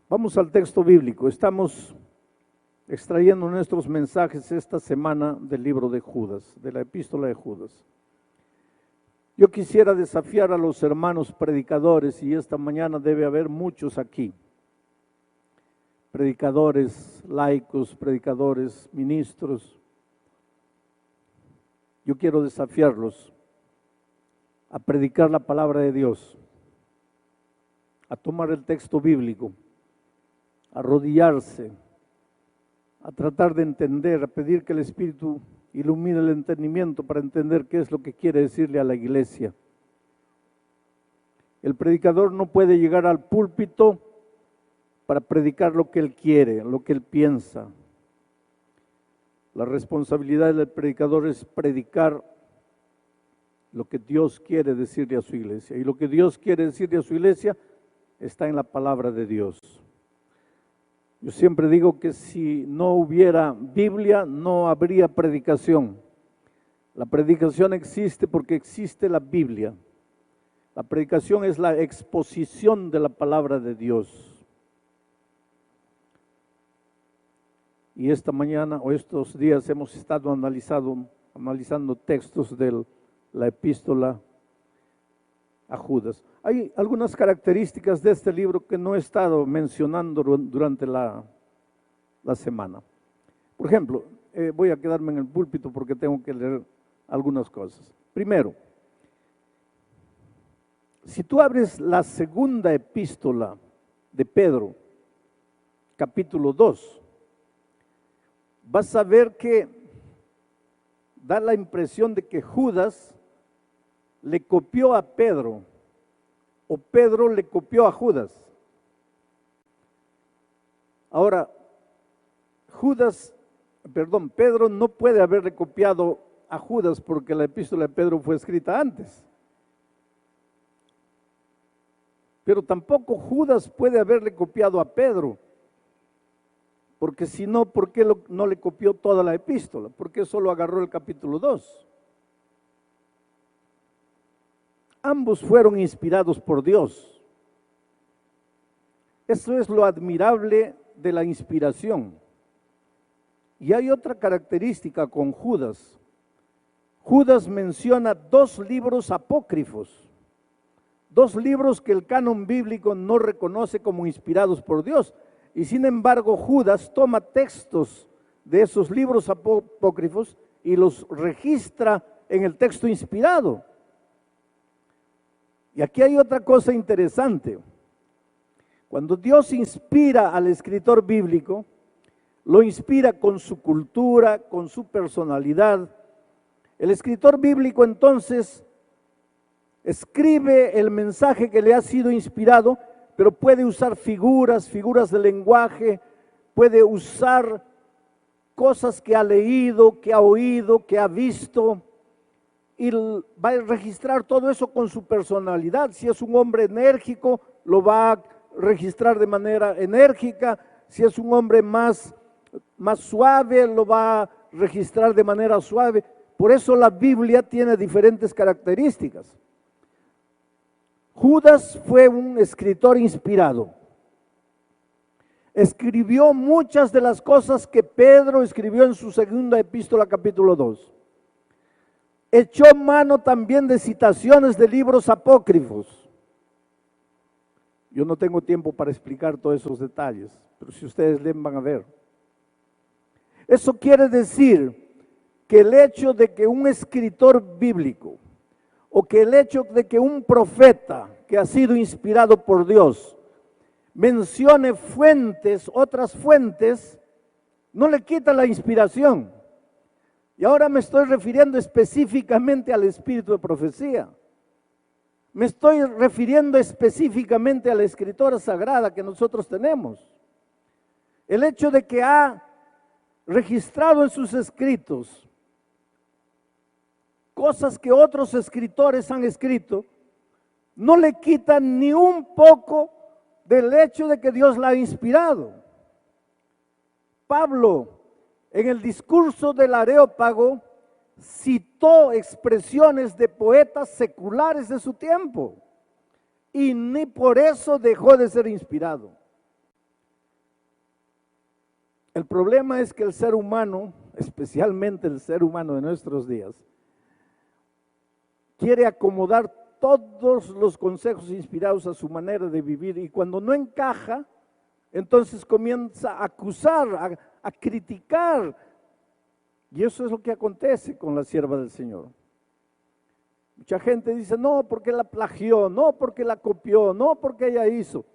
Vamos al texto bíblico. Estamos extrayendo nuestros mensajes esta semana del libro de Judas, de la epístola de Judas. Yo quisiera desafiar a los hermanos predicadores, y esta mañana debe haber muchos aquí, predicadores laicos, predicadores, ministros. Yo quiero desafiarlos a predicar la palabra de Dios, a tomar el texto bíblico, a arrodillarse, a tratar de entender, a pedir que el Espíritu ilumine el entendimiento para entender qué es lo que quiere decirle a la iglesia. El predicador no puede llegar al púlpito para predicar lo que él quiere, lo que él piensa. La responsabilidad del predicador es predicar lo que Dios quiere decirle a su iglesia. Y lo que Dios quiere decirle a su iglesia está en la palabra de Dios. Yo siempre digo que si no hubiera Biblia, no habría predicación. La predicación existe porque existe la Biblia. La predicación es la exposición de la palabra de Dios. Y esta mañana o estos días hemos estado analizando textos de la epístola a Judas. Hay algunas características de este libro que no he estado mencionando durante la semana. Por ejemplo, voy a quedarme en el púlpito porque tengo que leer algunas cosas. Primero, si tú abres la segunda epístola de Pedro, capítulo 2, vas a ver que da la impresión de que Judas le copió a Pedro, o Pedro le copió a Judas. Ahora, Pedro no puede haberle copiado a Judas porque la epístola de Pedro fue escrita antes. Pero tampoco Judas puede haberle copiado a Pedro, porque si no, ¿por qué no le copió toda la epístola? ¿Por qué solo agarró el capítulo 2? Ambos fueron inspirados por Dios. Eso es lo admirable de la inspiración. Y hay otra característica con Judas. Judas menciona 2 libros apócrifos, 2 libros que el canon bíblico no reconoce como inspirados por Dios. Y sin embargo, Judas toma textos de esos libros apócrifos y los registra en el texto inspirado. Y aquí hay otra cosa interesante. Cuando Dios inspira al escritor bíblico, lo inspira con su cultura, con su personalidad. El escritor bíblico entonces escribe el mensaje que le ha sido inspirado, pero puede usar figuras de lenguaje, puede usar cosas que ha leído, que ha oído, que ha visto, y va a registrar todo eso con su personalidad. Si es un hombre enérgico, lo va a registrar de manera enérgica. Si es un hombre más suave, lo va a registrar de manera suave. Por eso la Biblia tiene diferentes características. Judas fue un escritor inspirado. Escribió muchas de las cosas que Pedro escribió en su segunda epístola, capítulo 2. Echó mano también de citaciones de libros apócrifos. Yo no tengo tiempo para explicar todos esos detalles, pero si ustedes leen van a ver. Eso quiere decir que el hecho de que un escritor bíblico o que el hecho de que un profeta que ha sido inspirado por Dios mencione fuentes, otras fuentes, no le quita la inspiración. Y ahora me estoy refiriendo específicamente al espíritu de profecía. Me estoy refiriendo específicamente a la escritura sagrada que nosotros tenemos. El hecho de que ha registrado en sus escritos cosas que otros escritores han escrito, no le quita ni un poco del hecho de que Dios la ha inspirado. Pablo, en el discurso del Areópago, citó expresiones de poetas seculares de su tiempo y ni por eso dejó de ser inspirado. El problema es que el ser humano, especialmente el ser humano de nuestros días, quiere acomodar todos los consejos inspirados a su manera de vivir, y cuando no encaja, entonces comienza a acusar, a criticar. Y eso es lo que acontece con la sierva del Señor. Mucha gente dice, no, porque la plagió, no, porque la copió, no, porque ella hizo.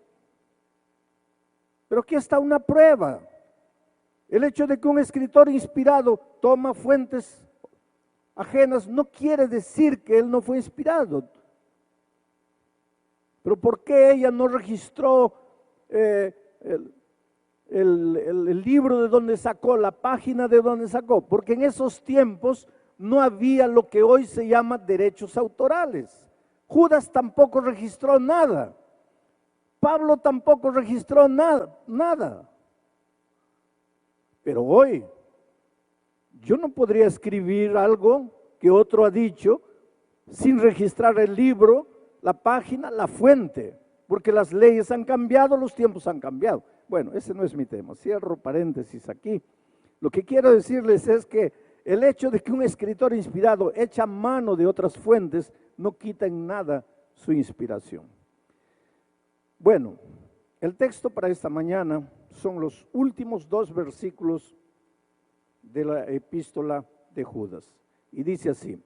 Pero aquí está una prueba. El hecho de que un escritor inspirado toma fuentes ajenas no quiere decir que él no fue inspirado. Pero ¿por qué ella no registró el libro de donde sacó, la página de donde sacó? Porque en esos tiempos no había lo que hoy se llama derechos autorales. Judas tampoco registró nada. Pablo tampoco registró nada. Pero hoy yo no podría escribir algo que otro ha dicho sin registrar el libro, la página, la fuente, porque las leyes han cambiado, los tiempos han cambiado. Bueno, ese no es mi tema, cierro paréntesis aquí. Lo que quiero decirles es que el hecho de que un escritor inspirado echa mano de otras fuentes no quita en nada su inspiración. Bueno, el texto para esta mañana son los últimos 2 versículos de la epístola de Judas. Y dice así: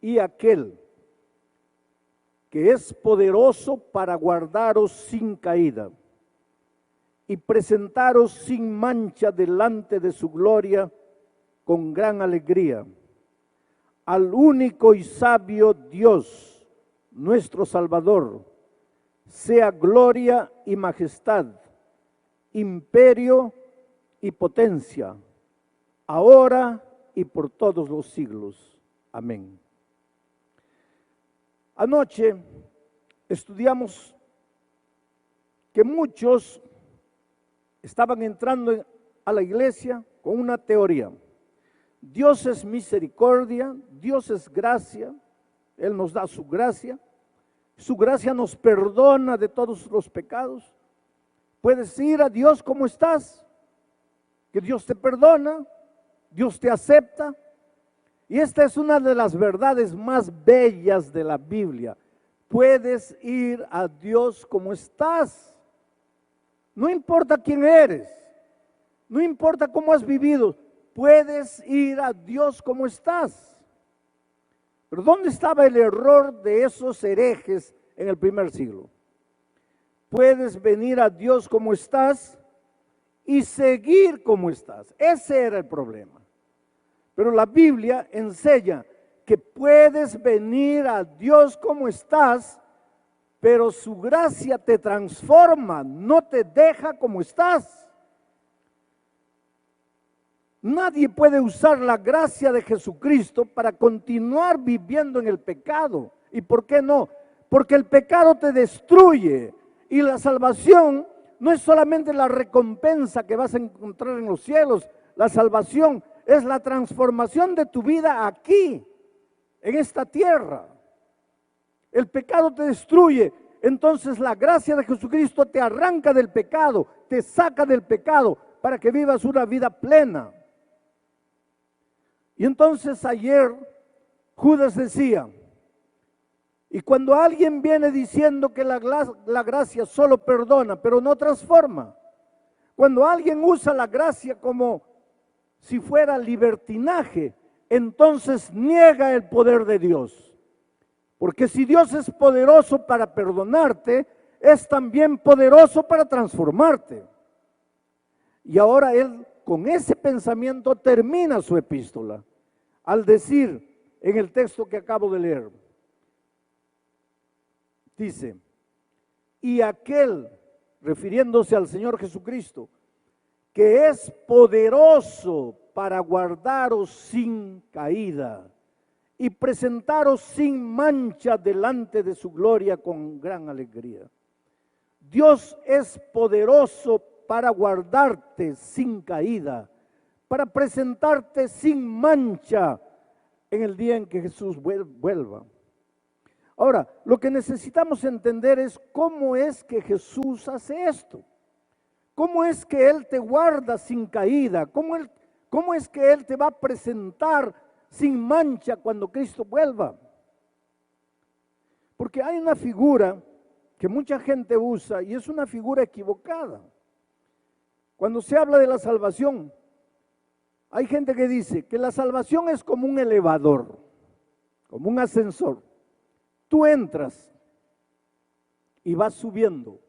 y aquel que es poderoso para guardaros sin caída y presentaros sin mancha delante de su gloria con gran alegría, al único y sabio Dios, nuestro Salvador, sea gloria y majestad, imperio y potencia, ahora y por todos los siglos. Amén. Anoche estudiamos que muchos estaban entrando a la iglesia con una teoría. Dios es misericordia, Dios es gracia, Él nos da su gracia nos perdona de todos los pecados. Puedes ir a Dios como estás, que Dios te perdona, Dios te acepta. Y esta es una de las verdades más bellas de la Biblia. Puedes ir a Dios como estás. No importa quién eres, no importa cómo has vivido, puedes ir a Dios como estás. Pero ¿dónde estaba el error de esos herejes en el primer siglo? Puedes venir a Dios como estás y seguir como estás. Ese era el problema. Pero la Biblia enseña que puedes venir a Dios como estás, pero su gracia te transforma, no te deja como estás. Nadie puede usar la gracia de Jesucristo para continuar viviendo en el pecado. ¿Y por qué no? Porque el pecado te destruye y la salvación no es solamente la recompensa que vas a encontrar en los cielos. La salvación es la transformación de tu vida aquí, en esta tierra. El pecado te destruye, entonces la gracia de Jesucristo te arranca del pecado, te saca del pecado para que vivas una vida plena. Y entonces ayer Judas decía, y cuando alguien viene diciendo que la gracia solo perdona, pero no transforma, cuando alguien usa la gracia como si fuera libertinaje, entonces niega el poder de Dios. Porque si Dios es poderoso para perdonarte, es también poderoso para transformarte. Y ahora él con ese pensamiento termina su epístola al decir en el texto que acabo de leer, dice, y aquel, refiriéndose al Señor Jesucristo, que es poderoso para guardaros sin caída y presentaros sin mancha delante de su gloria con gran alegría. Dios es poderoso para guardarte sin caída, para presentarte sin mancha en el día en que Jesús vuelva. Ahora, lo que necesitamos entender es cómo es que Jesús hace esto. ¿Cómo es que Él te guarda sin caída? ¿Cómo es que Él te va a presentar sin mancha cuando Cristo vuelva? Porque hay una figura que mucha gente usa y es una figura equivocada. Cuando se habla de la salvación, hay gente que dice que la salvación es como un elevador, como un ascensor. Tú entras y vas subiendo,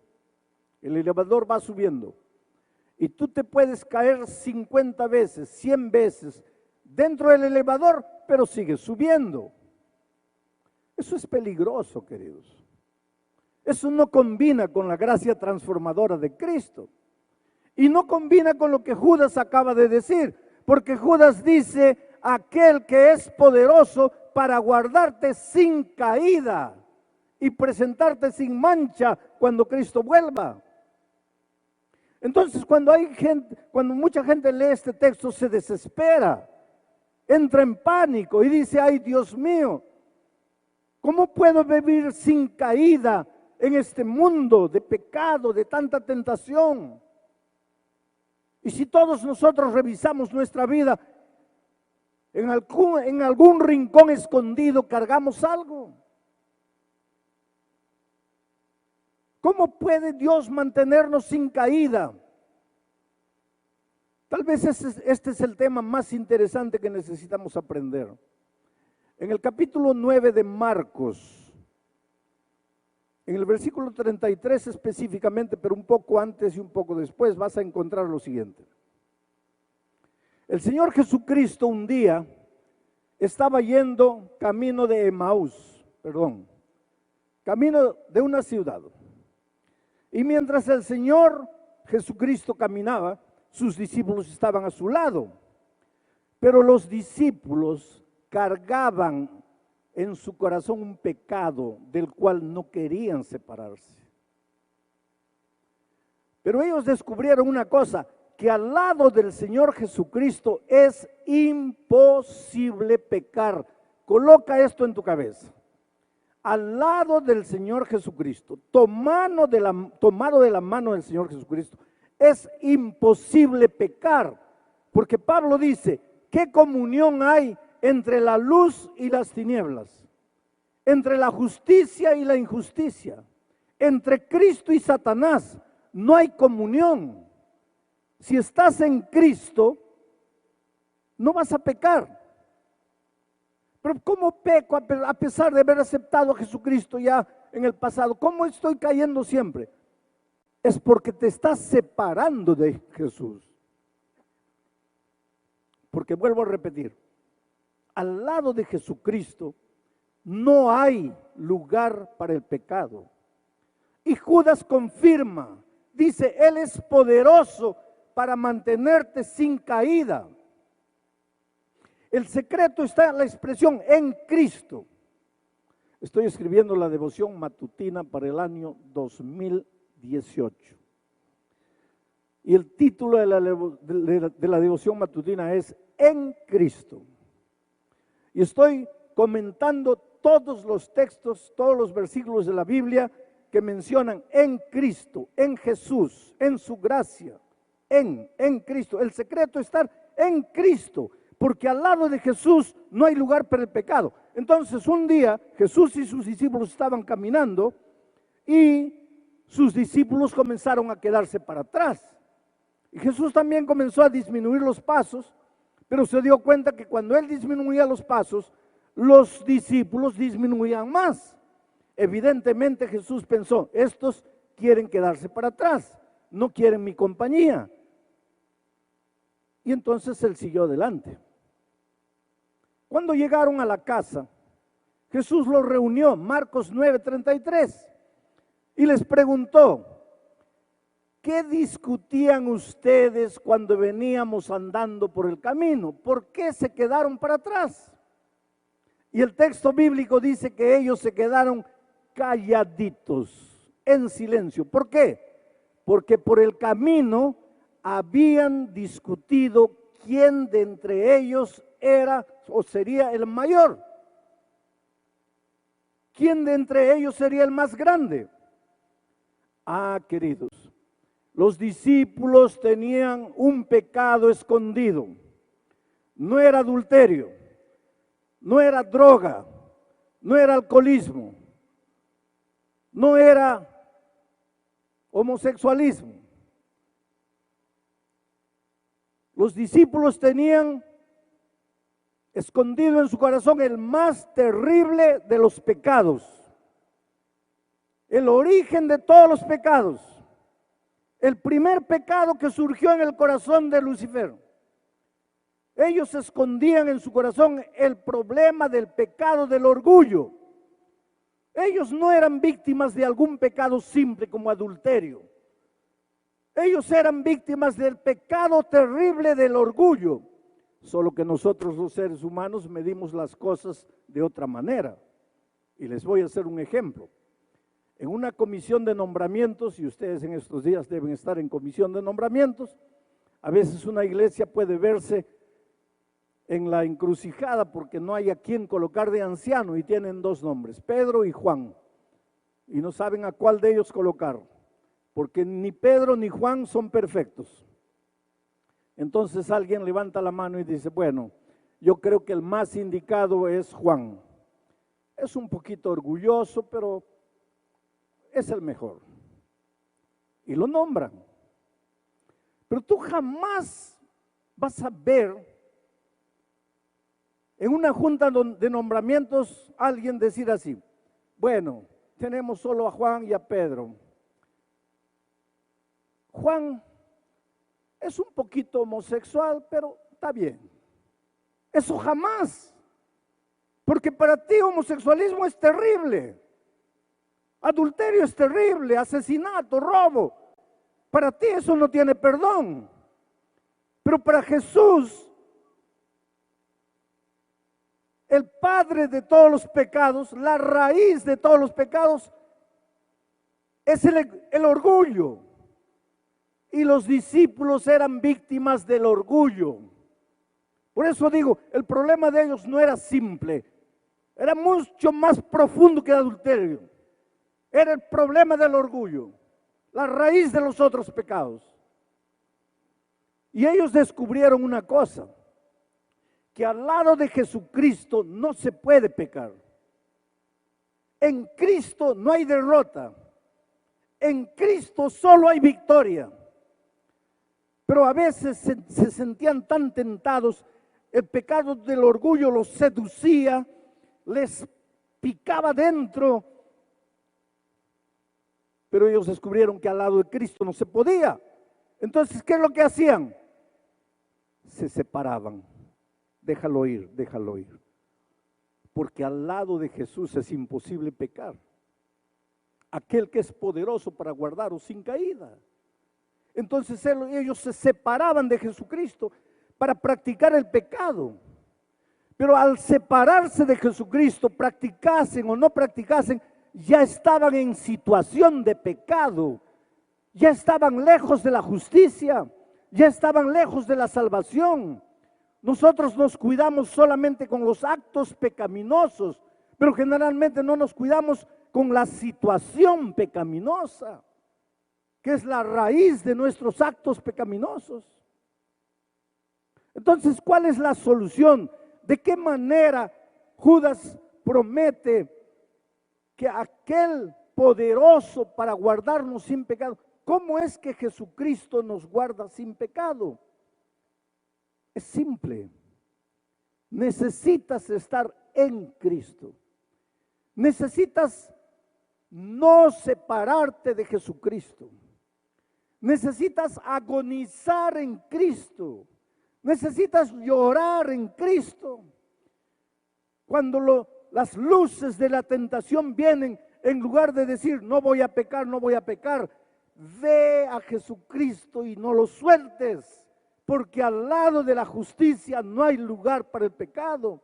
el elevador va subiendo, y tú te puedes caer 50 veces, 100 veces dentro del elevador, pero sigues subiendo. Eso es peligroso, queridos. Eso no combina con la gracia transformadora de Cristo. Y no combina con lo que Judas acaba de decir, porque Judas dice, aquel que es poderoso para guardarte sin caída y presentarte sin mancha cuando Cristo vuelva. Entonces, cuando mucha gente lee este texto, se desespera, entra en pánico y dice, ay Dios mío, ¿cómo puedo vivir sin caída en este mundo de pecado, de tanta tentación? Y si todos nosotros revisamos nuestra vida, en algún rincón escondido cargamos algo. ¿Cómo puede Dios mantenernos sin caída? Tal vez este es el tema más interesante que necesitamos aprender. En el capítulo 9 de Marcos, en el versículo 33 específicamente, pero un poco antes y un poco después, vas a encontrar lo siguiente. El Señor Jesucristo un día estaba yendo camino de Emaús, camino de una ciudad. Y mientras el Señor Jesucristo caminaba, sus discípulos estaban a su lado. Pero los discípulos cargaban en su corazón un pecado del cual no querían separarse. Pero ellos descubrieron una cosa, que al lado del Señor Jesucristo es imposible pecar. Coloca esto en tu cabeza. Al lado del Señor Jesucristo, tomado de la mano del Señor Jesucristo, es imposible pecar. Porque Pablo dice, ¿qué comunión hay entre la luz y las tinieblas? Entre la justicia y la injusticia. Entre Cristo y Satanás no hay comunión. Si estás en Cristo, no vas a pecar. Pero ¿cómo peco a pesar de haber aceptado a Jesucristo ya en el pasado? ¿Cómo estoy cayendo siempre? Es porque te estás separando de Jesús. Porque vuelvo a repetir, al lado de Jesucristo no hay lugar para el pecado. Y Judas confirma, dice, Él es poderoso para mantenerte sin caída. El secreto está en la expresión en Cristo. Estoy escribiendo la devoción matutina para el año 2018. Y el título de la devoción matutina es En Cristo. Y estoy comentando todos los textos, todos los versículos de la Biblia que mencionan en Cristo, en Jesús, en su gracia, en Cristo. El secreto es estar en Cristo, porque al lado de Jesús no hay lugar para el pecado. Entonces un día Jesús y sus discípulos estaban caminando y sus discípulos comenzaron a quedarse para atrás. Y Jesús también comenzó a disminuir los pasos, pero se dio cuenta que cuando Él disminuía los pasos, los discípulos disminuían más. Evidentemente Jesús pensó, estos quieren quedarse para atrás, no quieren mi compañía. Y entonces Él siguió adelante. Cuando llegaron a la casa, Jesús los reunió, Marcos 9:33, y les preguntó, ¿qué discutían ustedes cuando veníamos andando por el camino? ¿Por qué se quedaron para atrás? Y el texto bíblico dice que ellos se quedaron calladitos, en silencio. ¿Por qué? Porque por el camino habían discutido quién de entre ellos era o sería el mayor. ¿Quién de entre ellos sería el más grande? Ah, queridos, Los discípulos tenían un pecado escondido. No era adulterio, no era droga, no era alcoholismo, no era homosexualismo. Los discípulos tenían escondido en su corazón el más terrible de los pecados, el origen de todos los pecados, el primer pecado que surgió en el corazón de Lucifer. Ellos escondían en su corazón el problema del pecado del orgullo. Ellos no eran víctimas de algún pecado simple como adulterio. Ellos eran víctimas del pecado terrible del orgullo. Solo que nosotros los seres humanos medimos las cosas de otra manera. Y les voy a hacer un ejemplo. En una comisión de nombramientos, y ustedes en estos días deben estar en comisión de nombramientos, a veces una iglesia puede verse en la encrucijada porque no hay a quien colocar de anciano y tienen dos nombres, Pedro y Juan, y no saben a cuál de ellos colocar, porque ni Pedro ni Juan son perfectos. Entonces alguien levanta la mano y dice, bueno, yo creo que el más indicado es Juan. Es un poquito orgulloso, pero es el mejor. Y lo nombran. Pero tú jamás vas a ver en una junta de nombramientos alguien decir así, bueno, tenemos solo a Juan y a Pedro. Juan es un poquito homosexual, pero está bien. Eso jamás. Porque para ti homosexualismo es terrible. Adulterio es terrible, asesinato, robo. Para ti eso no tiene perdón. Pero para Jesús, el padre de todos los pecados, la raíz de todos los pecados, es el orgullo. Y los discípulos eran víctimas del orgullo. Por eso digo, el problema de ellos no era simple, era mucho más profundo que el adulterio. Era el problema del orgullo, la raíz de los otros pecados. Y ellos descubrieron una cosa, que al lado de Jesucristo no se puede pecar. En Cristo no hay derrota. En Cristo solo hay victoria. Pero a veces se sentían tan tentados, el pecado del orgullo los seducía, les picaba dentro, pero ellos descubrieron que al lado de Cristo no se podía. Entonces, ¿qué es lo que hacían? Se separaban. Déjalo ir, déjalo ir. Porque al lado de Jesús es imposible pecar. Aquel que es poderoso para guardaros sin caída. Entonces ellos se separaban de Jesucristo para practicar el pecado. Pero al separarse de Jesucristo, practicasen o no practicasen, ya estaban en situación de pecado. Ya estaban lejos de la justicia, ya estaban lejos de la salvación. Nosotros nos cuidamos solamente con los actos pecaminosos, pero generalmente no nos cuidamos con la situación pecaminosa, que es la raíz de nuestros actos pecaminosos. Entonces, ¿cuál es la solución? ¿De qué manera Judas promete que aquel poderoso para guardarnos sin pecado? ¿Cómo es que Jesucristo nos guarda sin pecado? Es simple. Necesitas estar en Cristo. Necesitas no separarte de Jesucristo. Necesitas agonizar en Cristo. Necesitas llorar en Cristo. Cuando las luces de la tentación vienen, en lugar de decir, no voy a pecar, no voy a pecar, ve a Jesucristo y no lo sueltes, porque al lado de la justicia no hay lugar para el pecado.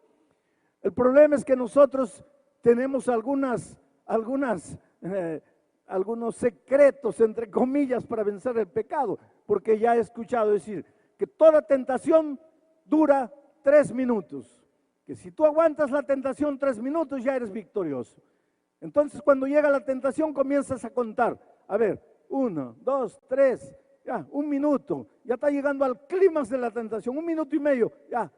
El problema es que nosotros tenemos algunos secretos, entre comillas, para vencer el pecado, porque ya he escuchado decir que toda tentación dura 3 minutos, que si tú aguantas la tentación 3 minutos ya eres victorioso. Entonces cuando llega la tentación comienzas a contar, a ver, 1, 2, 3, ya, 1 minuto. Ya está llegando al clímax de la tentación, 1 minuto y medio, ya.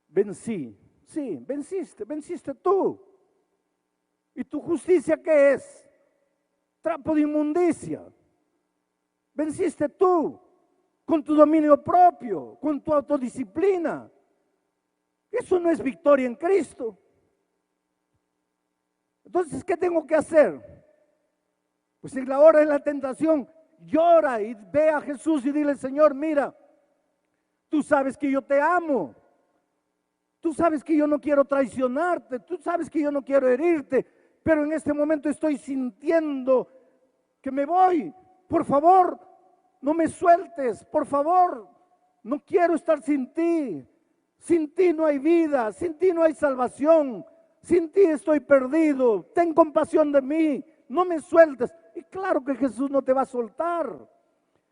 Vencí. Sí, venciste tú. ¿Y tu justicia qué es? Trapo de inmundicia. Venciste tú con tu dominio propio, con tu autodisciplina. Eso no es victoria en Cristo. Entonces, ¿qué tengo que hacer? Pues en la hora de la tentación, llora y ve a Jesús y dile: Señor, mira, tú sabes que yo te amo. Tú sabes que yo no quiero traicionarte. Tú sabes que yo no quiero herirte. Pero en este momento estoy sintiendo que me voy. Por favor, no me sueltes. Por favor, no quiero estar sin ti. Sin ti no hay vida. Sin ti no hay salvación. Sin ti estoy perdido. Ten compasión de mí. No me sueltes. Y claro que Jesús no te va a soltar.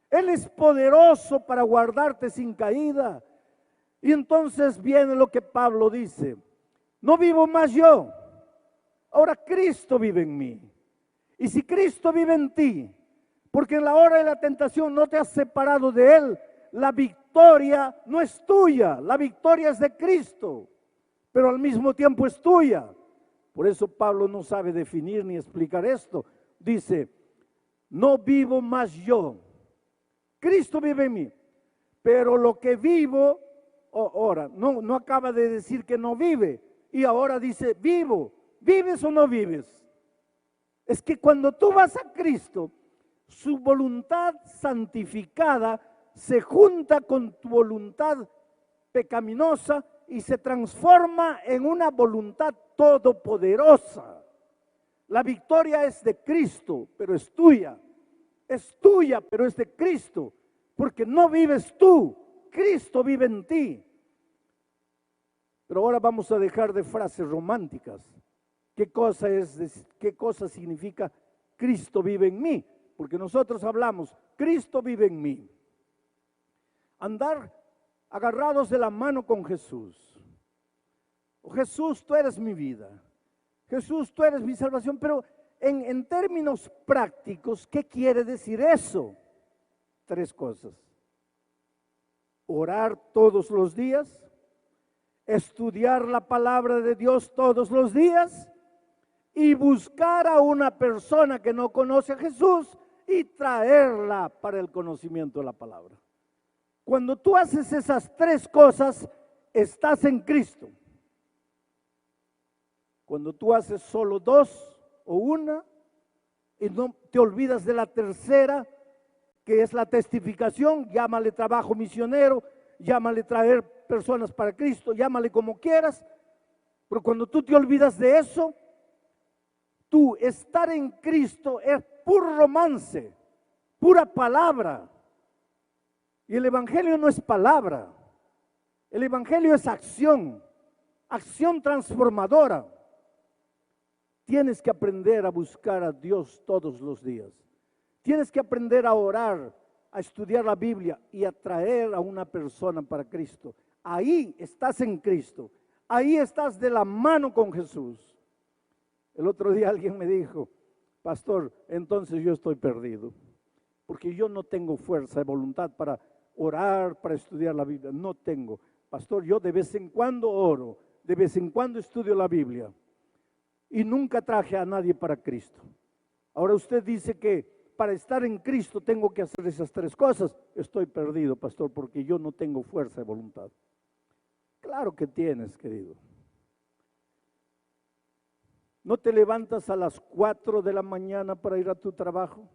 Él es poderoso para guardarte sin caída. Y entonces viene lo que Pablo dice: no vivo más yo, ahora Cristo vive en mí. Y si Cristo vive en ti, porque en la hora de la tentación no te has separado de Él, la victoria no es tuya, la victoria es de Cristo, pero al mismo tiempo es tuya. Por eso Pablo no sabe definir ni explicar esto. Dice: no vivo más yo, Cristo vive en mí, pero lo que vivo, ahora, no acaba de decir que no vive, y ahora dice vivo. ¿Vives o no vives? Es que cuando tú vas a Cristo, su voluntad santificada se junta con tu voluntad pecaminosa y se transforma en una voluntad todopoderosa. La victoria es de Cristo, pero es tuya. Es tuya, pero es de Cristo, porque no vives tú, Cristo vive en ti. Pero ahora vamos a dejar de frases románticas. ¿Qué cosa significa Cristo vive en mí? Porque nosotros hablamos, Cristo vive en mí. Andar agarrados de la mano con Jesús. Oh, Jesús, tú eres mi vida. Jesús, tú eres mi salvación. Pero en términos prácticos, ¿qué quiere decir eso? 3 cosas. Orar todos los días, estudiar la palabra de Dios todos los días y buscar a una persona que no conoce a Jesús y traerla para el conocimiento de la palabra. Cuando tú haces esas 3 cosas, estás en Cristo. Cuando tú haces solo 2 o 1 y no te olvidas de la tercera, que es la testificación, llámale trabajo misionero, llámale traer personas para Cristo, llámale como quieras, pero cuando tú te olvidas de eso, tú estar en Cristo es puro romance, pura palabra. Y el Evangelio no es palabra, el Evangelio es acción, acción transformadora. Tienes que aprender a buscar a Dios todos los días. Tienes que aprender a orar, a estudiar la Biblia y a traer a una persona para Cristo. Ahí estás en Cristo, ahí estás de la mano con Jesús. El otro día alguien me dijo: pastor, entonces yo estoy perdido, porque yo no tengo fuerza de voluntad para orar, para estudiar la Biblia. No tengo. Pastor, yo de vez en cuando oro, de vez en cuando estudio la Biblia y nunca traje a nadie para Cristo. Ahora usted dice que para estar en Cristo tengo que hacer esas 3 cosas. Estoy perdido, pastor, porque yo no tengo fuerza de voluntad. Claro que tienes, querido. ¿No te levantas a las 4 de la mañana para ir a tu trabajo?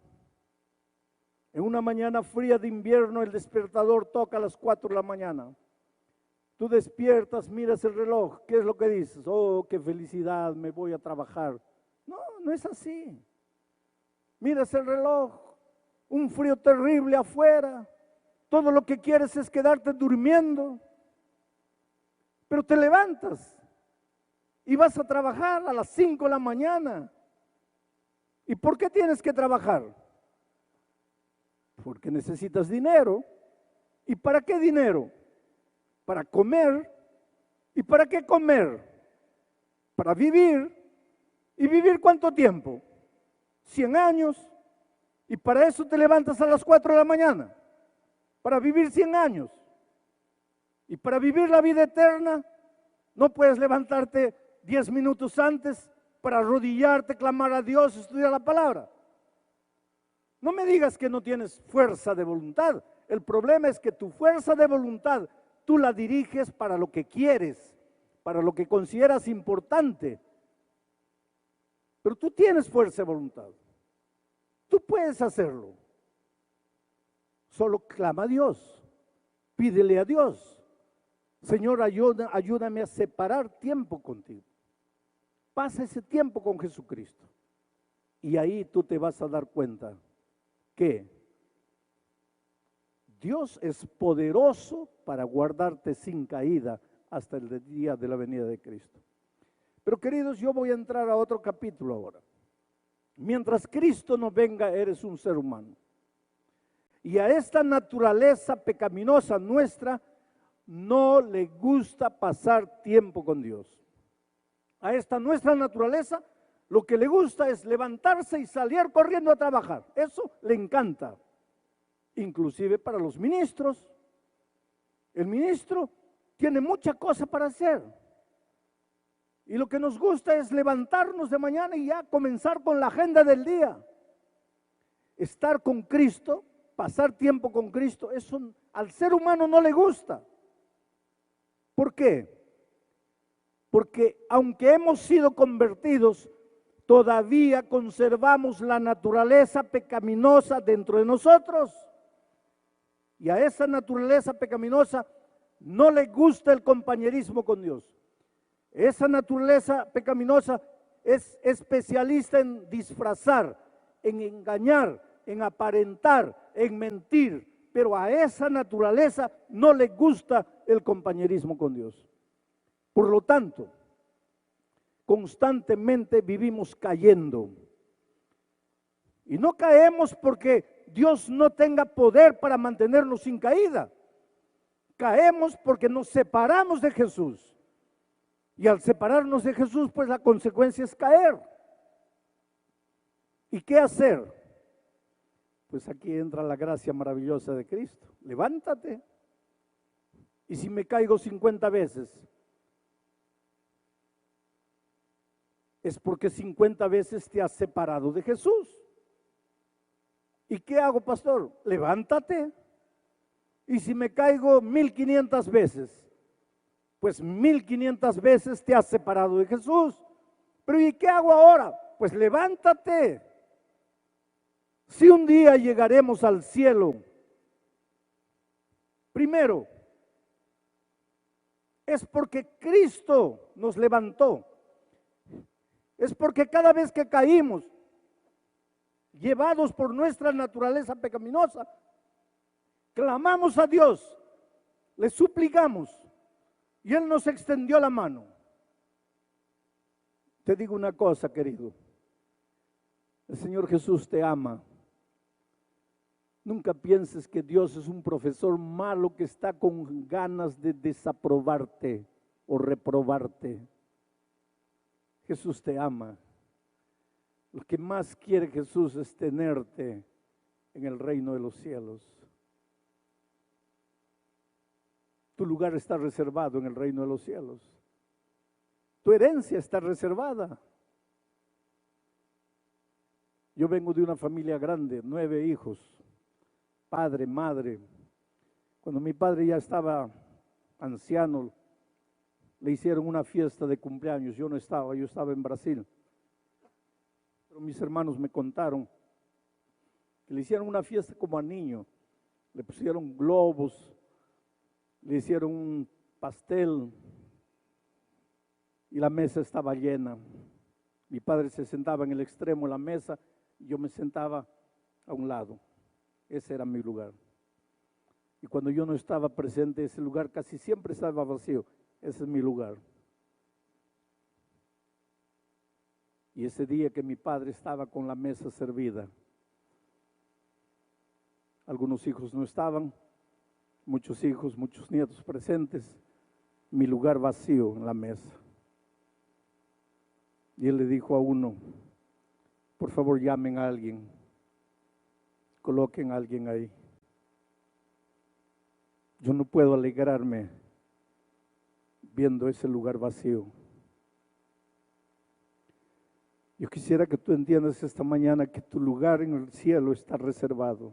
En una mañana fría de invierno el despertador toca a las 4 de la mañana. Tú despiertas, miras el reloj, ¿qué es lo que dices? Oh, qué felicidad, me voy a trabajar. No, no es así. Miras el reloj, un frío terrible afuera, todo lo que quieres es quedarte durmiendo, pero te levantas y vas a trabajar a las 5 de la mañana. ¿Y por qué tienes que trabajar? Porque necesitas dinero. ¿Y para qué dinero? Para comer. ¿Y para qué comer? Para vivir. ¿Y vivir cuánto tiempo? 100 años, Y para eso te levantas a las 4 de la mañana, para vivir 100 años. Y para vivir la vida eterna, no puedes levantarte 10 minutos antes para arrodillarte, clamar a Dios, estudiar la palabra. No me digas que no tienes fuerza de voluntad. El problema es que tu fuerza de voluntad tú la diriges para lo que quieres, para lo que consideras importante. Pero tú tienes fuerza de voluntad. Tú puedes hacerlo. Solo clama a Dios. Pídele a Dios. Señor, ayúdame a separar tiempo contigo. Pasa ese tiempo con Jesucristo. Y ahí tú te vas a dar cuenta que Dios es poderoso para guardarte sin caída hasta el día de la venida de Cristo. Pero queridos, yo voy a entrar a otro capítulo ahora. Mientras Cristo no venga, eres un ser humano. Y a esta naturaleza pecaminosa nuestra no le gusta pasar tiempo con Dios. A esta nuestra naturaleza lo que le gusta es levantarse y salir corriendo a trabajar. Eso le encanta. Inclusive para los ministros. El ministro tiene mucha cosa para hacer. Y lo que nos gusta es levantarnos de mañana y ya comenzar con la agenda del día. Estar con Cristo, pasar tiempo con Cristo, eso al ser humano no le gusta. ¿Por qué? Porque aunque hemos sido convertidos, todavía conservamos la naturaleza pecaminosa dentro de nosotros. Y a esa naturaleza pecaminosa no le gusta el compañerismo con Dios. Esa naturaleza pecaminosa es especialista en disfrazar, en engañar, en aparentar, en mentir. Pero a esa naturaleza no le gusta el compañerismo con Dios. Por lo tanto, constantemente vivimos cayendo. Y no caemos porque Dios no tenga poder para mantenernos sin caída. Caemos porque nos separamos de Jesús. Y al separarnos de Jesús, pues la consecuencia es caer. ¿Y qué hacer? Pues aquí entra la gracia maravillosa de Cristo. Levántate. Y si me caigo 50 veces, es porque 50 veces te has separado de Jesús. ¿Y qué hago, pastor? Levántate. Y si me caigo 1500 veces, pues 1500 veces te has separado de Jesús. Pero ¿y qué hago ahora? Pues levántate. Si un día llegaremos al cielo, primero, es porque Cristo nos levantó. Es porque cada vez que caímos, llevados por nuestra naturaleza pecaminosa, clamamos a Dios, le suplicamos y Él nos extendió la mano. Te digo una cosa, querido, el Señor Jesús te ama. Nunca pienses que Dios es un profesor malo que está con ganas de desaprobarte o reprobarte. Jesús te ama. Lo que más quiere Jesús es tenerte en el reino de los cielos. Tu lugar está reservado en el reino de los cielos. Tu herencia está reservada. Yo vengo de una familia grande, 9 hijos, padre, madre. Cuando mi padre ya estaba anciano, le hicieron una fiesta de cumpleaños. Yo no estaba, yo estaba en Brasil. Pero mis hermanos me contaron que le hicieron una fiesta como a niño. Le pusieron globos, le hicieron un pastel y la mesa estaba llena. Mi padre se sentaba en el extremo de la mesa y yo me sentaba a un lado. Ese era mi lugar. Y cuando yo no estaba presente, ese lugar casi siempre estaba vacío. Ese es mi lugar. Y ese día que mi padre estaba con la mesa servida, algunos hijos no estaban, muchos hijos, muchos nietos presentes, mi lugar vacío en la mesa. Y él le dijo a uno, por favor llamen a alguien. coloquen a alguien ahí. Yo no puedo alegrarme viendo ese lugar vacío. Yo quisiera que tú entiendas esta mañana que tu lugar en el cielo está reservado.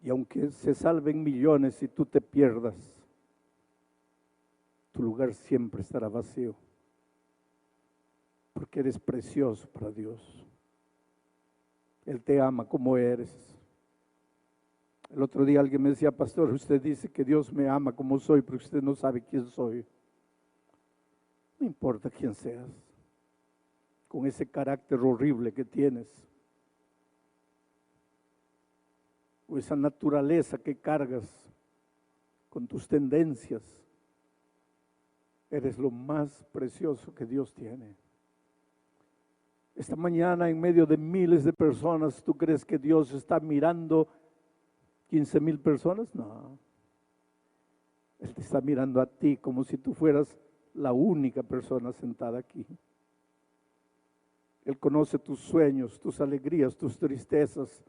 Y aunque se salven millones y tú te pierdas, tu lugar siempre estará vacío. Porque eres precioso para Dios. Él te ama como eres. El otro día alguien me decía, pastor, usted dice que Dios me ama como soy, pero usted no sabe quién soy. No importa quién seas, con ese carácter horrible que tienes, o esa naturaleza que cargas con tus tendencias, eres lo más precioso que Dios tiene. Esta mañana, en medio de miles de personas, ¿tú crees que Dios está mirando 15,000 personas? No. Él te está mirando a ti como si tú fueras la única persona sentada aquí. Él conoce tus sueños, tus alegrías, tus tristezas,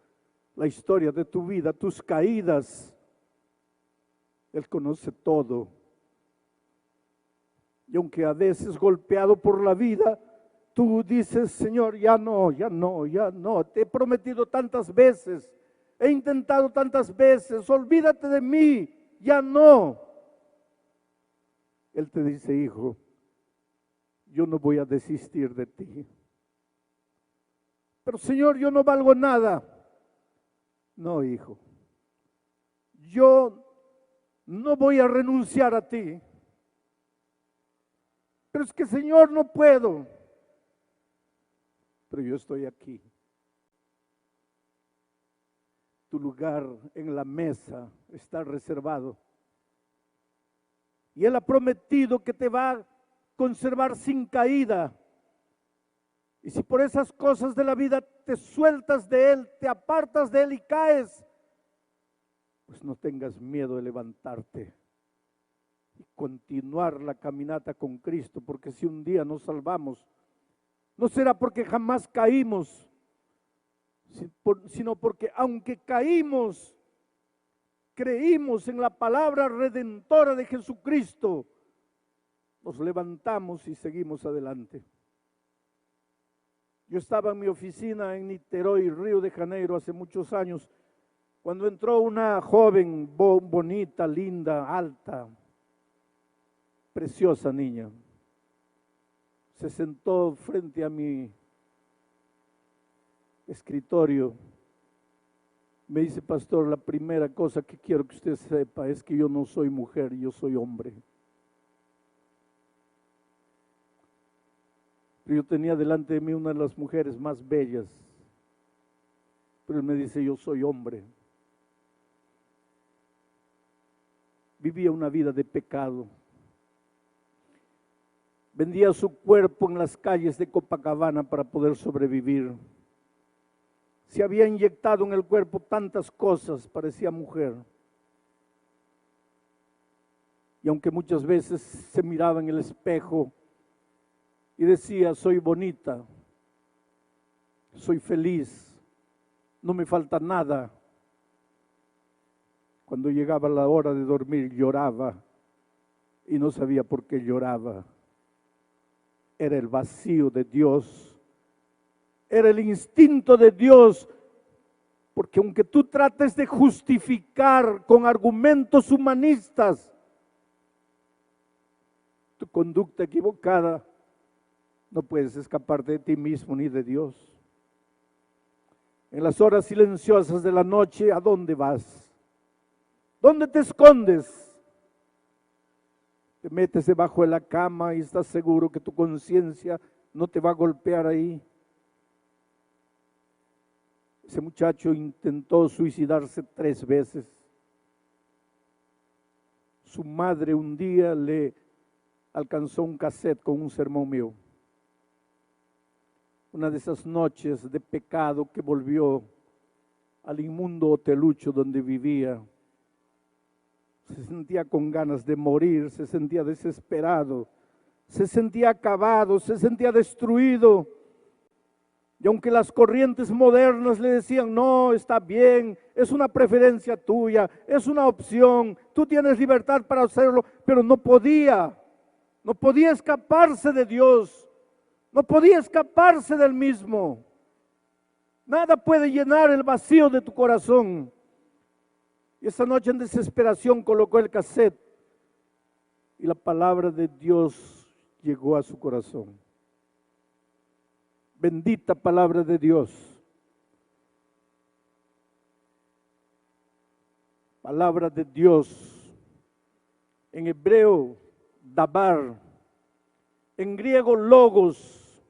la historia de tu vida, tus caídas. Él conoce todo. Y aunque a veces golpeado por la vida, tú dices, Señor, ya no, te he prometido tantas veces, he intentado tantas veces, olvídate de mí, ya no. Él te dice, hijo, yo no voy a desistir de ti. Pero Señor, yo no valgo nada. No, hijo, yo no voy a renunciar a ti. Pero es que Señor, no puedo. Pero yo estoy aquí. Tu lugar en la mesa está reservado. Y Él ha prometido que te va a conservar sin caída. Y si por esas cosas de la vida te sueltas de Él, te apartas de Él y caes, pues no tengas miedo de levantarte y continuar la caminata con Cristo, porque si un día nos salvamos, no será porque jamás caímos, sino porque aunque caímos, creímos en la palabra redentora de Jesucristo, nos levantamos y seguimos adelante. Yo estaba en mi oficina en Niterói, Río de Janeiro, hace muchos años, cuando entró una joven bonita, linda, alta, preciosa niña. Se sentó frente a mi escritorio. Me dice, pastor, la primera cosa que quiero que usted sepa es que yo no soy mujer, yo soy hombre. Pero yo tenía delante de mí una de las mujeres más bellas. Pero él me dice, yo soy hombre. Vivía una vida de pecado. Vendía su cuerpo en las calles de Copacabana para poder sobrevivir. Se había inyectado en el cuerpo tantas cosas, parecía mujer. Y aunque muchas veces se miraba en el espejo y decía, soy bonita, soy feliz, no me falta nada. Cuando llegaba la hora de dormir lloraba y no sabía por qué lloraba. Era el vacío de Dios, era el instinto de Dios, porque aunque tú trates de justificar con argumentos humanistas tu conducta equivocada, no puedes escapar de ti mismo ni de Dios. En las horas silenciosas de la noche, ¿a dónde vas? ¿Dónde te escondes? Te metes debajo de la cama y estás seguro que tu conciencia no te va a golpear ahí. Ese muchacho intentó suicidarse 3 veces. Su madre un día le alcanzó un cassette con un sermón mío. Una de esas noches de pecado que volvió al inmundo hotelucho donde vivía. Se sentía con ganas de morir, se sentía desesperado, se sentía acabado, se sentía destruido. Y aunque las corrientes modernas le decían, no, está bien, es una preferencia tuya, es una opción, tú tienes libertad para hacerlo, pero no podía escaparse de Dios, no podía escaparse del mismo. Nada puede llenar el vacío de tu corazón. Y esa noche en desesperación colocó el cassette y la palabra de Dios llegó a su corazón. Bendita palabra de Dios. Palabra de Dios. En hebreo, dabar. En griego, logos.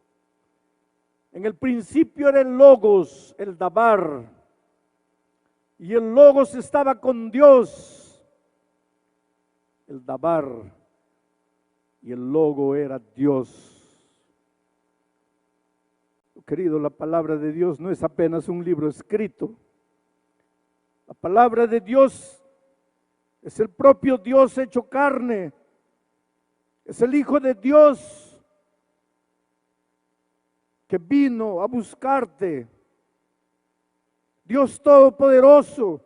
En el principio era el logos, el dabar. Y el logos estaba con Dios. El dabar. Y el logo era Dios. Querido, la palabra de Dios no es apenas un libro escrito. La palabra de Dios es el propio Dios hecho carne. Es el Hijo de Dios que vino a buscarte. Dios Todopoderoso,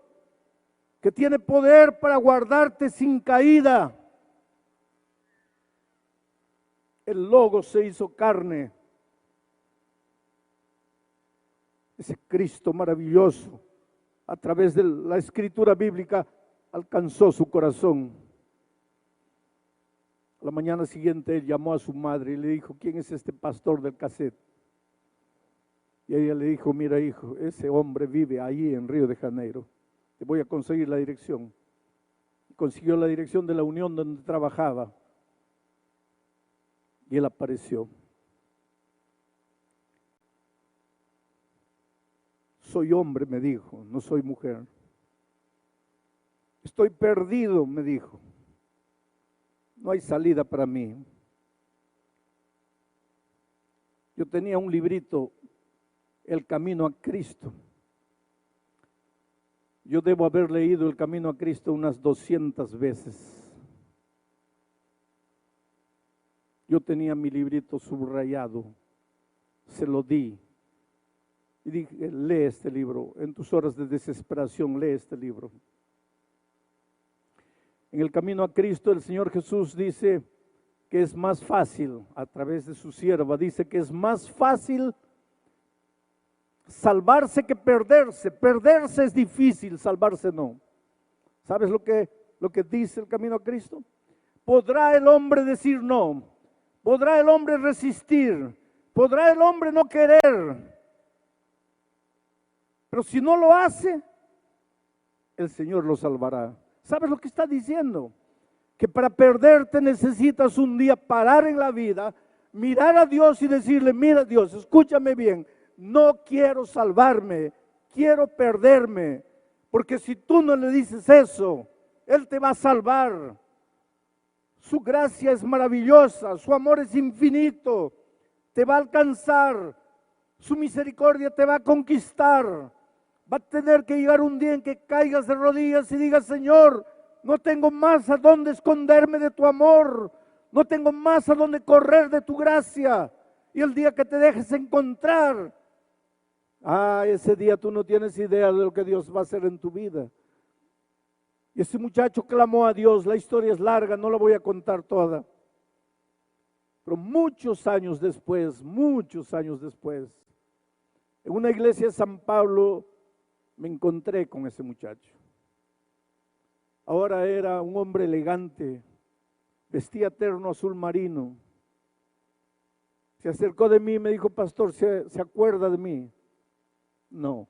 que tiene poder para guardarte sin caída. El Logo se hizo carne. Ese Cristo maravilloso, a través de la escritura bíblica, alcanzó su corazón. La mañana siguiente él llamó a su madre y le dijo, ¿quién es este pastor del cassette? Y ella le dijo, mira hijo, ese hombre vive ahí en Río de Janeiro, te voy a conseguir la dirección. Y consiguió la dirección de la unión donde trabajaba. Y él apareció. Soy hombre, me dijo, no soy mujer. Estoy perdido, me dijo. No hay salida para mí. Yo tenía un librito, El Camino a Cristo. Yo debo haber leído El Camino a Cristo unas 200 veces. Yo tenía mi librito subrayado, se lo di. Y dije, lee este libro, en tus horas de desesperación, lee este libro. En el camino a Cristo, el Señor Jesús dice que es más fácil, a través de su sierva, dice que es más fácil salvarse que perderse. Perderse es difícil, salvarse no. ¿Sabes lo que dice el camino a Cristo? ¿Podrá el hombre decir no? ¿Podrá el hombre resistir? ¿Podrá el hombre no querer? Pero si no lo hace, el Señor lo salvará. ¿Sabes lo que está diciendo? Que para perderte necesitas un día parar en la vida, mirar a Dios y decirle, mira Dios, escúchame bien, no quiero salvarme, quiero perderme. Porque si tú no le dices eso, Él te va a salvar. Su gracia es maravillosa, su amor es infinito, te va a alcanzar, su misericordia te va a conquistar. Va a tener que llegar un día en que caigas de rodillas y digas, Señor, no tengo más a dónde esconderme de tu amor, no tengo más a dónde correr de tu gracia. Y el día que te dejes encontrar, ese día tú no tienes idea de lo que Dios va a hacer en tu vida. Y ese muchacho clamó a Dios, la historia es larga, no la voy a contar toda. Pero muchos años después, en una iglesia de San Pablo, me encontré con ese muchacho. Ahora era un hombre elegante, vestía terno azul marino. Se acercó de mí y me dijo, pastor, ¿se acuerda de mí? No.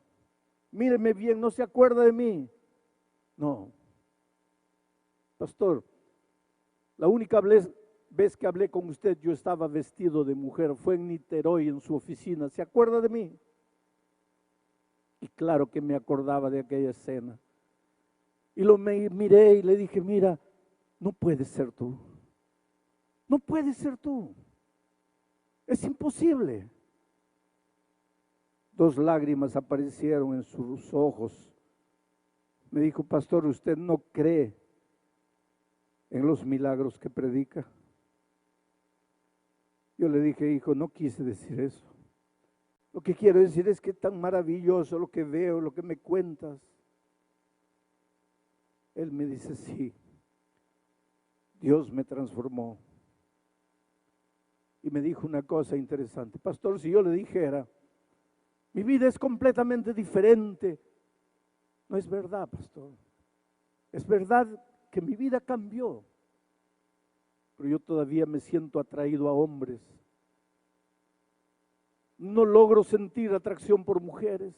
Míreme bien, ¿no se acuerda de mí? No. Pastor, la única vez que hablé con usted, yo estaba vestido de mujer, fue en Niterói, en su oficina. ¿Se acuerda de mí? Y claro que me acordaba de aquella escena. Y lo miré y le dije, mira, no puedes ser tú. No puedes ser tú. Es imposible. 2 lágrimas aparecieron en sus ojos. Me dijo, pastor, ¿usted no cree en los milagros que predica? Yo le dije, hijo, no quise decir eso. Lo que quiero decir es que es tan maravilloso lo que veo, lo que me cuentas. Él me dice, sí, Dios me transformó. Y me dijo una cosa interesante. Pastor, si yo le dijera, mi vida es completamente diferente. No es verdad, pastor. Es verdad que mi vida cambió. Pero yo todavía me siento atraído a hombres. No logro sentir atracción por mujeres.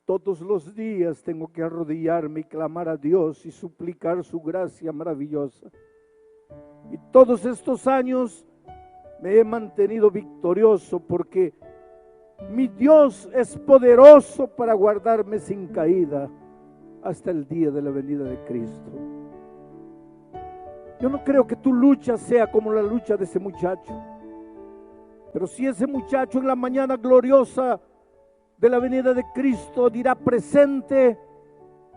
Todos los días tengo que arrodillarme y clamar a Dios y suplicar su gracia maravillosa. Y todos estos años me he mantenido victorioso porque mi Dios es poderoso para guardarme sin caída hasta el día de la venida de Cristo. Yo no creo que tu lucha sea como la lucha de ese muchacho. Pero si ese muchacho en la mañana gloriosa de la venida de Cristo dirá presente,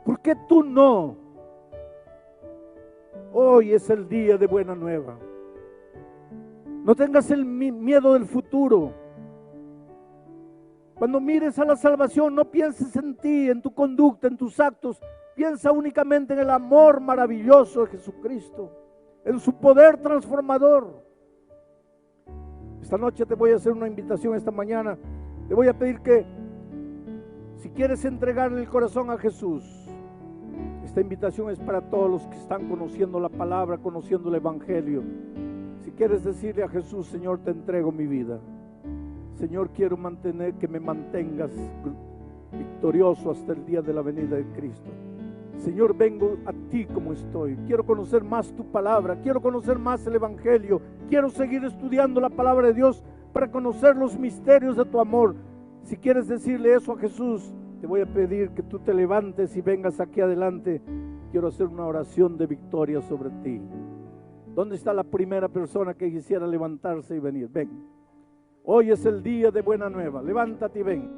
¿por qué tú no? Hoy es el día de buena nueva. No tengas el miedo del futuro. Cuando mires a la salvación, no pienses en ti, en tu conducta, en tus actos. Piensa únicamente en el amor maravilloso de Jesucristo, en su poder transformador. Esta noche te voy a hacer una invitación, esta mañana. Te voy a pedir que, si quieres entregarle el corazón a Jesús, esta invitación es para todos los que están conociendo la palabra, conociendo el Evangelio. Si quieres decirle a Jesús, Señor, te entrego mi vida. Señor, quiero que me mantengas victorioso hasta el día de la venida de Cristo. Señor, vengo a ti como estoy. Quiero conocer más tu palabra, quiero conocer más el Evangelio, quiero seguir estudiando la palabra de Dios para conocer los misterios de tu amor. Si quieres decirle eso a Jesús, te voy a pedir que tú te levantes y vengas aquí adelante. Quiero hacer una oración de victoria sobre ti. ¿Dónde está la primera persona que quisiera levantarse y venir? Ven. Hoy es el día de buena nueva. Levántate y ven.